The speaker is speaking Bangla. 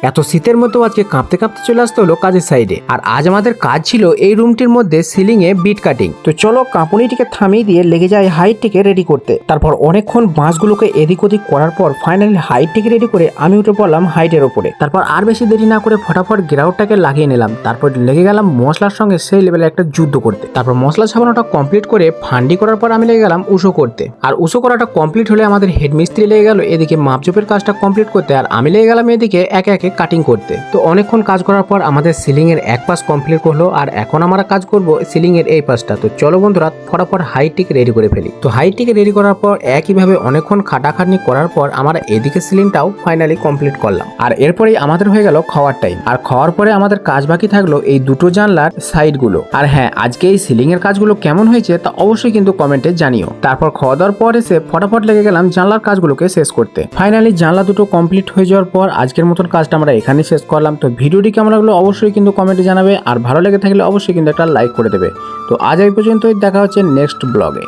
এত শীতের মতো আজকে কাঁপতে কাঁপতে চলে আসতে হলো কাজের সাইডে। আর আজ আমাদের কাজ ছিল এই রুমটির মধ্যে সিলিং এ বিট কাটিং। তো চলো কাঁপুনিটিকে থামিয়ে দিয়ে লেগে যায় হাইটটিকে রেডি করতে। তারপর অনেকক্ষণ বাঁশগুলোকে এদিক ওদিক করার পর ফাইনালি হাইটটিকে রেডি করে আমি উঠে পড়লাম হাইটের ওপরে। তারপর আর বেশি দেরি না করে ফটাফট গ্রাউন্ডটাকে লাগিয়ে নিলাম। তারপর লেগে গেলাম মশলার সঙ্গে সেই লেভেলে একটা যুদ্ধ করতে। তারপর মশলা ছাপানোটা কমপ্লিট করে ফান্ডি করার পর আমি লেগে গেলাম উঁচু করতে। আর উঁচু করাটা কমপ্লিট হলে আমাদের হেডমিস্ত্রি লেগে গেল এদিকে মাপজোপের কাজটা কমপ্লিট করতে, আর আমি লেগে গেলাম এদিকে একে একে কাটিং করতে। তো অনেকক্ষণ কাজ করার পর আমাদের সিলিং এর এক পাশ কমপ্লিট করলো, আর এখন আমরা কাজ করব সিলিং এর এই পাশটা। তো চলো বন্ধুরা ফটাফট হাইটটিকে রেডি করে ফেলি। তো হাইটটিকে রেডি করার পর একইভাবে অনেকক্ষণ খাটাখাটনি করার পর আমরা এদিকে সিলিংটাও ফাইনালি কমপ্লিট করলাম। আর এরপরেই আমাদের হয়ে গেল খাওয়ার টাইম। আর খাওয়ার পরে আমাদের কাজ বাকি থাকলো এই দুটো জানলার সাইড গুলো। আর হ্যাঁ, আজকে এই সিলিং এর কাজগুলো কেমন হয়েছে তা অবশ্যই কিন্তু কমেন্টে জানিও। তারপর খাওয়া দাওয়ার পর এসে ফটাফট লেগে গেলাম জানলার কাজগুলোকে শেষ করতে। ফাইনালি জানলা দুটো কমপ্লিট হয়ে যাওয়ার পর আজকের মতন কাজটা আমরা এখানেই শেষ করলাম। তো ভিডিওটি কেমন লাগলো অবশ্যই কিন্তু কমেন্টে জানাবে, আর ভালো লেগে থাকলে অবশ্যই কিন্তু একটা লাইক করে দেবে। তো আজ এই পর্যন্তই, দেখা হচ্ছে নেক্সট ব্লগে।